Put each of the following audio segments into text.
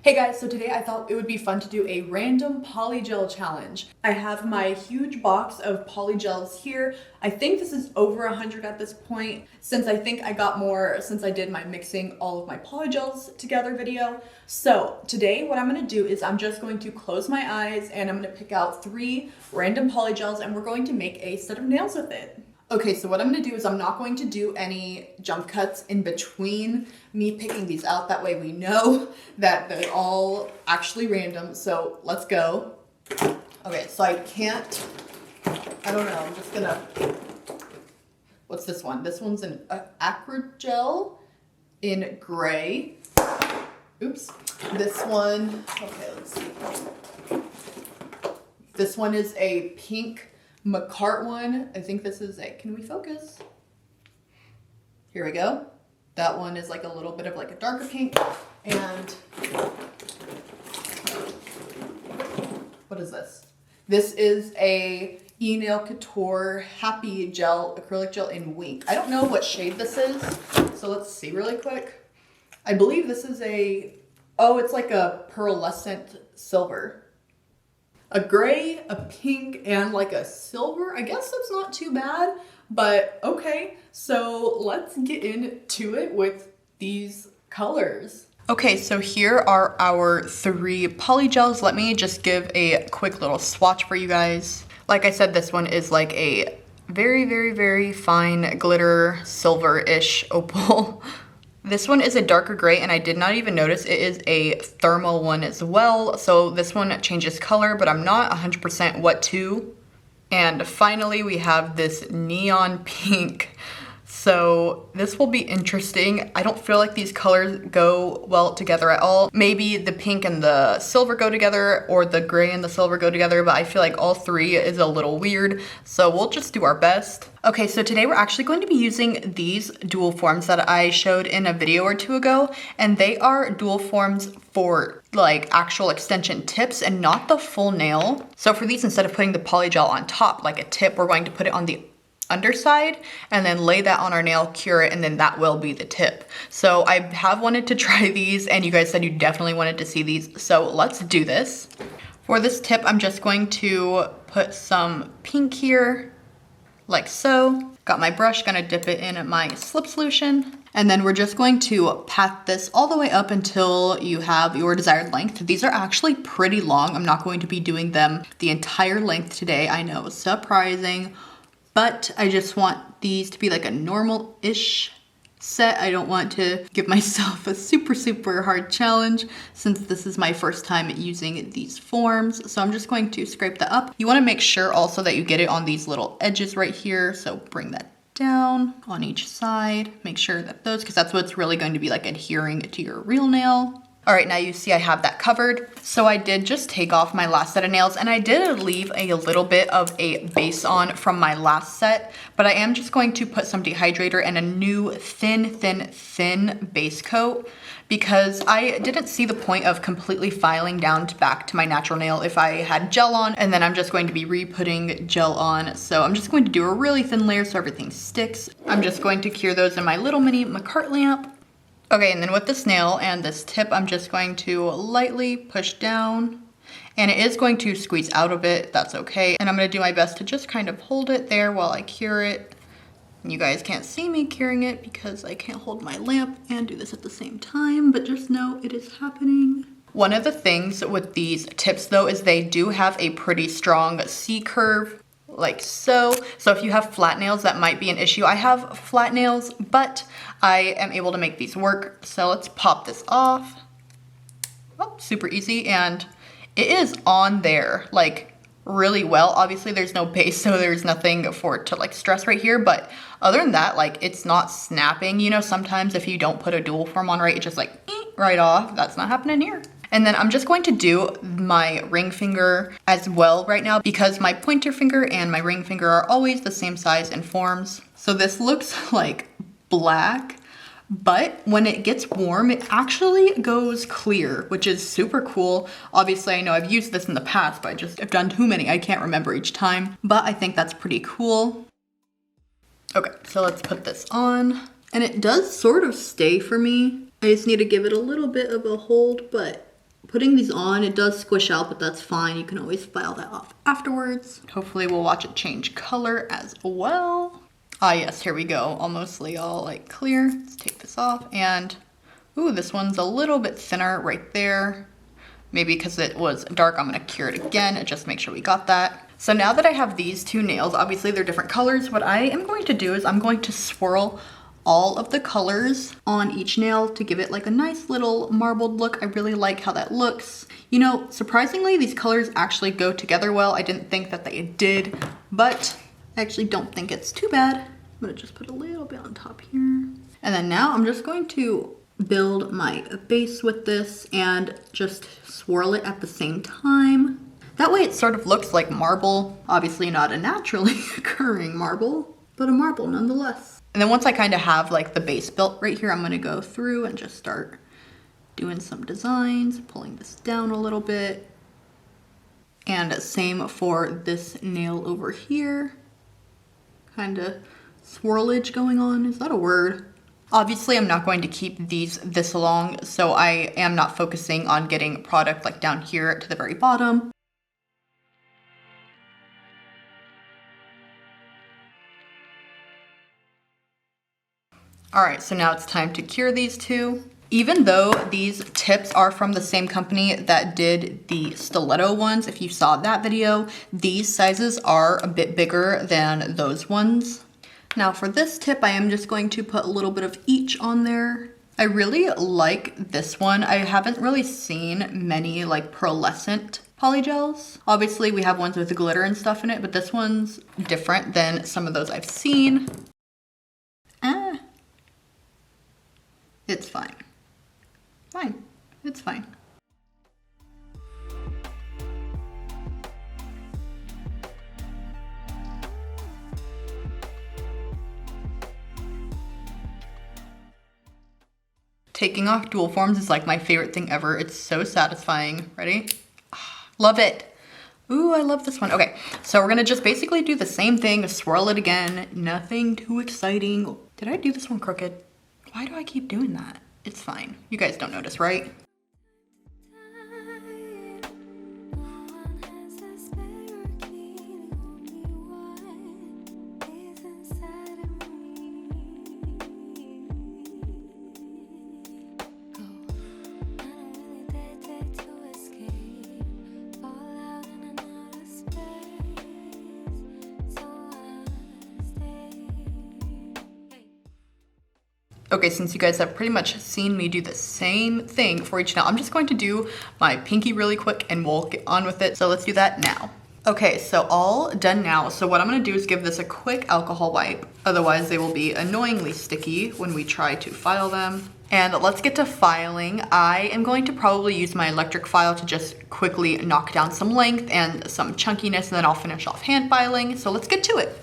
Hey guys, so today I thought it would be fun to do a random polygel challenge. I have my huge box of polygels here. I think this is over 100 at this point, since I think I got more since I did my mixing all of my polygels together video. So today what I'm gonna do is I'm just going to close my eyes and I'm gonna pick out 3 random polygels and we're going to make a set of nails with it. Okay, so what I'm gonna do is I'm not going to do any jump cuts in between me picking these out. That way we know that they're all actually random. So let's go. Okay, so I don't know, I'm just gonna, what's this one? This one's an Acrogel in gray. Oops. This one, okay, let's see. This one is a pink McCart one. I think this is a, can we focus? Here we go. That one is like a little bit of like a darker pink. And what is this? This is a E-Nail Couture Happy Gel, acrylic gel in Wink. I don't know what shade this is, so let's see really quick. I believe this is a, oh, it's like a pearlescent silver. A gray, a pink, and like a silver. I guess that's not too bad, but okay. So let's get into it with these colors. Okay, so here are our 3 polygels. Let me just give a quick little swatch for you guys. Like I said, this one is like a very, very, very fine glitter silver-ish opal. This one is a darker gray and I did not even notice it is a thermal one as well. So this one changes color, but I'm not 100% what to. And finally we have this neon pink. So this will be interesting. I don't feel like these colors go well together at all. Maybe the pink and the silver go together or the gray and the silver go together, but I feel like all 3 is a little weird. So we'll just do our best. Okay, so today we're actually going to be using these dual forms that I showed in a video or 2 ago, and they are dual forms for like actual extension tips and not the full nail. So for these, instead of putting the polygel on top like a tip, we're going to put it on the underside and then lay that on our nail, cure it, and then that will be the tip. So I have wanted to try these and you guys said you definitely wanted to see these, so let's do this. For this tip, I'm just going to put some pink here, like so. Got my brush, gonna dip it in my slip solution. And then we're just going to pat this all the way up until you have your desired length. These are actually pretty long. I'm not going to be doing them the entire length today. I know, surprising. But I just want these to be like a normal-ish set. I don't want to give myself a super, super hard challenge since this is my first time using these forms. So I'm just going to scrape that up. You want to make sure also that you get it on these little edges right here. So bring that down on each side. Make sure that those, because that's what's really going to be like adhering to your real nail. All right, now you see I have that covered. So I did just take off my last set of nails and I did leave a little bit of a base on from my last set, but I am just going to put some dehydrator and a new thin base coat because I didn't see the point of completely filing down back to my natural nail if I had gel on, and then I'm just going to be re-putting gel on. So I'm just going to do a really thin layer so everything sticks. I'm just going to cure those in my little mini McCart lamp. Okay, and then with this nail and this tip, I'm just going to lightly push down, and it is going to squeeze out a bit. That's okay. And I'm gonna do my best to just kind of hold it there while I cure it. And you guys can't see me curing it because I can't hold my lamp and do this at the same time, but just know it is happening. One of the things with these tips though is they do have a pretty strong C-curve, like so. So if you have flat nails, that might be an issue. I have flat nails, but I am able to make these work. So let's pop this off. Oh, super easy. And it is on there like really well. Obviously there's no base, so there's nothing for it to like stress right here. But other than that, like it's not snapping. You know, sometimes if you don't put a dual form on right, it's just like right off. That's not happening here. And then I'm just going to do my ring finger as well right now because my pointer finger and my ring finger are always the same size and forms. So this looks like black, but when it gets warm, it actually goes clear, which is super cool. Obviously, I know I've used this in the past, but I've done too many. I can't remember each time, but I think that's pretty cool. Okay, so let's put this on. And it does sort of stay for me. I just need to give it a little bit of a hold, but Putting these on, it does squish out, but that's fine. You can always file that off afterwards. Hopefully we'll watch it change color as well. Ah yes, here we go. Almostly all like clear. Let's take this off and, ooh, this one's a little bit thinner right there. Maybe because it was dark, I'm gonna cure it again, just make sure we got that. So now that I have these two nails, obviously they're different colors, what I am going to do is I'm going to swirl all of the colors on each nail to give it like a nice little marbled look. I really like how that looks. You know, surprisingly, these colors actually go together well. I didn't think that they did, but I actually don't think it's too bad. I'm gonna just put a little bit on top here. And then now I'm just going to build my base with this and just swirl it at the same time. That way it sort of looks like marble. Obviously not a naturally occurring marble, but a marble nonetheless. And then once I kind of have like the base built right here, I'm gonna go through and just start doing some designs, pulling this down a little bit. And same for this nail over here. Kind of swirlage going on, is that a word? Obviously, I'm not going to keep these this long, so I am not focusing on getting product like down here to the very bottom. All right, so now it's time to cure these two. Even though these tips are from the same company that did the stiletto ones, if you saw that video, these sizes are a bit bigger than those ones. Now for this tip, I am just going to put a little bit of each on there. I really like this one. I haven't really seen many like pearlescent polygels. Obviously we have ones with glitter and stuff in it, but this one's different than some of those I've seen. It's fine. Fine, it's fine. Taking off dual forms is like my favorite thing ever. It's so satisfying. Ready? Love it. Ooh, I love this one. Okay, so we're gonna just basically do the same thing, swirl it again. Nothing too exciting. Did I do this one crooked? Why do I keep doing that? It's fine. You guys don't notice, right? Okay, since you guys have pretty much seen me do the same thing for each nail, I'm just going to do my pinky really quick and we'll get on with it. So let's do that now. Okay, so all done now. So what I'm gonna do is give this a quick alcohol wipe. Otherwise they will be annoyingly sticky when we try to file them. And let's get to filing. I am going to probably use my electric file to just quickly knock down some length and some chunkiness, and then I'll finish off hand filing. So let's get to it.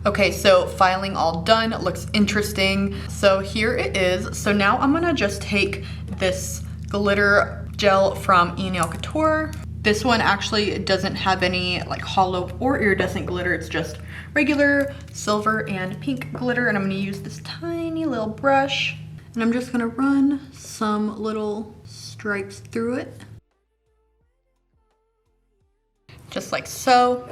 Okay, so filing all done, looks interesting. So here it is. So now I'm gonna just take this glitter gel from Nail Couture. This one actually doesn't have any like hollow or iridescent glitter. It's just regular silver and pink glitter. And I'm gonna use this tiny little brush. And I'm just gonna run some little stripes through it. Just like so.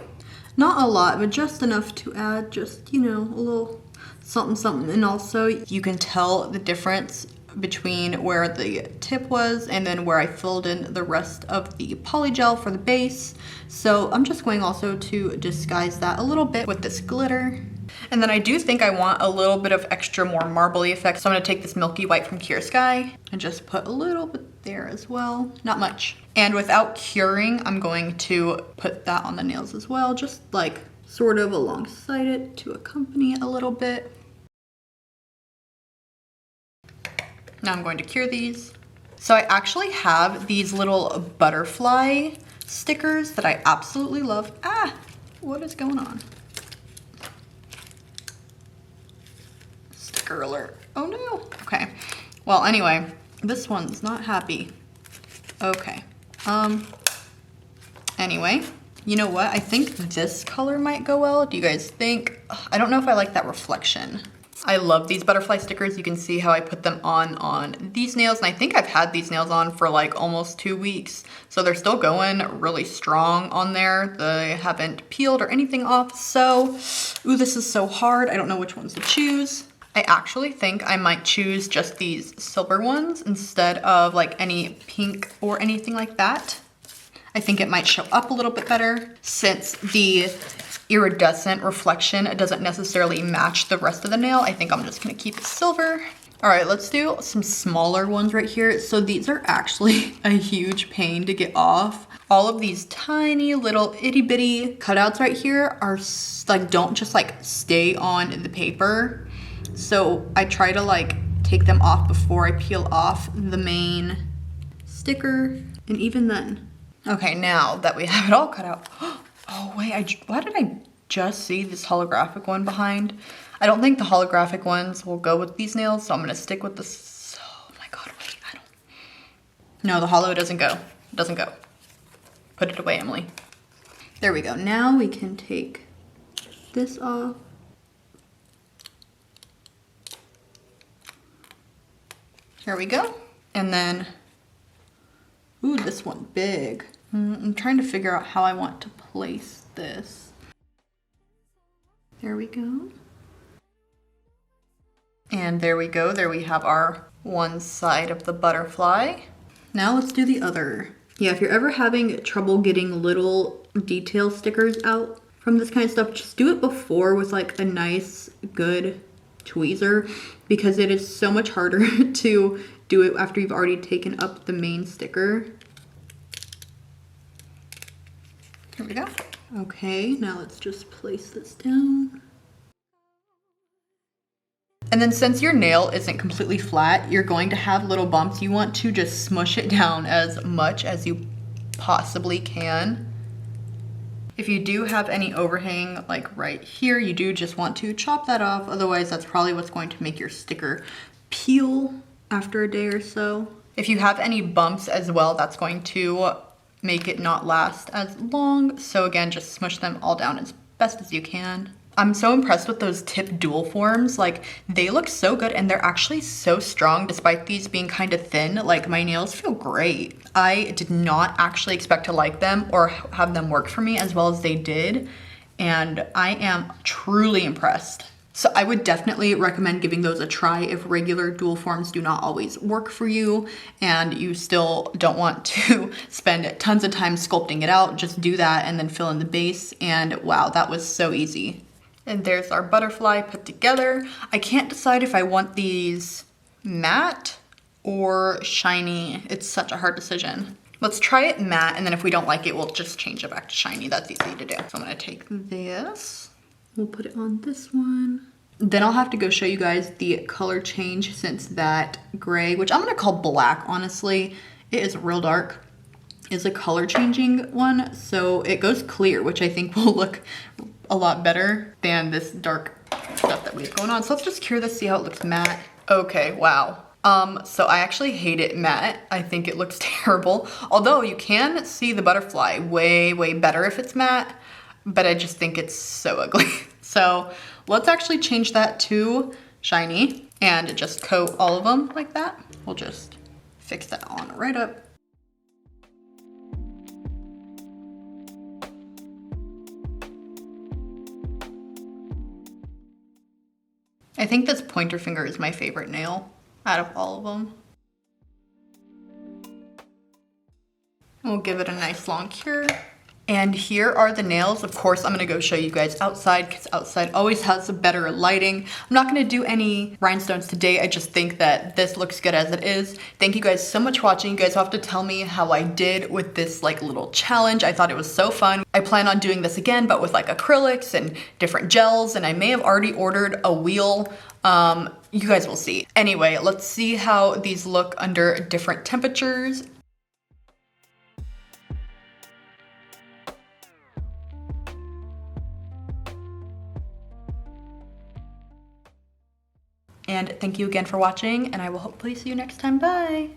Not a lot, but just enough to add just, you know, a little something something. And also you can tell the difference between where the tip was and then where I filled in the rest of the polygel for the base. So I'm just going also to disguise that a little bit with this glitter. And then I do think I want a little bit of extra more marbly effect. So I'm gonna take this Milky White from Cure Sky and just put a little bit there as well, not much. And without curing, I'm going to put that on the nails as well, just like sort of alongside it to accompany it a little bit. Now I'm going to cure these. So I actually have these little butterfly stickers that I absolutely love. Ah, what is going on? Sticker alert. Oh no. Okay. Well, anyway, this one's not happy. Okay. Anyway, you know what? I think this color might go well. Do you guys think? I don't know if I like that reflection. I love these butterfly stickers. You can see how I put them on these nails. And I think I've had these nails on for like almost 2 weeks. So they're still going really strong on there. They haven't peeled or anything off. So, ooh, this is so hard. I don't know which ones to choose. I actually think I might choose just these silver ones instead of like any pink or anything like that. I think it might show up a little bit better since the iridescent reflection doesn't necessarily match the rest of the nail. I think I'm just gonna keep it silver. All right, let's do some smaller ones right here. So these are actually a huge pain to get off. All of these tiny little itty bitty cutouts right here are like, don't just like stay on the paper. So I try to like take them off before I peel off the main sticker. And even then. Okay, now that we have it all cut out. Oh wait, why did I just see this holographic one behind? I don't think the holographic ones will go with these nails, so I'm gonna stick with this. Oh my God, wait, I don't. No, the hollow doesn't go. It doesn't go. Put it away, Emily. There we go. Now we can take this off. Here we go. And then, ooh, this one big. I'm trying to figure out how I want to place this. There we go. And there we go. There we have our one side of the butterfly. Now let's do the other. Yeah, if you're ever having trouble getting little detail stickers out from this kind of stuff, just do it before with like a nice, good tweezer, because it is so much harder to do it after you've already taken up the main sticker. Here we go. Okay, now let's just place this down. And then since your nail isn't completely flat, you're going to have little bumps. You want to just smush it down as much as you possibly can. If you do have any overhang like right here, you do just want to chop that off. Otherwise, that's probably what's going to make your sticker peel after a day or so. If you have any bumps as well, that's going to make it not last as long. So again, just smush them all down as best as you can. I'm so impressed with those tip dual forms. Like, they look so good and they're actually so strong despite these being kind of thin. Like, my nails feel great. I did not actually expect to like them or have them work for me as well as they did. And I am truly impressed. So I would definitely recommend giving those a try if regular dual forms do not always work for you and you still don't want to spend tons of time sculpting it out. Just do that and then fill in the base, and wow, that was so easy. And there's our butterfly put together. I can't decide if I want these matte or shiny. It's such a hard decision. Let's try it matte, and then if we don't like it, we'll just change it back to shiny. That's easy to do. So I'm gonna take this. We'll put it on this one. Then I'll have to go show you guys the color change, since that gray, which I'm gonna call black, honestly, it is real dark, is a color changing one. So it goes clear, which I think will look a lot better than this dark stuff that we have going on. So let's just cure this, see how it looks matte. Okay, wow. So I actually hate it matte. I think it looks terrible. Although you can see the butterfly way, way better if it's matte, but I just think it's so ugly. So let's actually change that to shiny and just coat all of them like that. We'll just fix that on right up. I think this pointer finger is my favorite nail. out of all of them. We'll give it a nice long cure. And here are the nails. Of course, I'm gonna go show you guys outside because outside always has better lighting. I'm not gonna do any rhinestones today. I just think that this looks good as it is. Thank you guys so much for watching. You guys have to tell me how I did with this like little challenge. I thought it was so fun. I plan on doing this again, but with like acrylics and different gels, and I may have already ordered a wheel. You guys will see. Anyway, let's see how these look under different temperatures. And thank you again for watching, and I will hopefully see you next time. Bye!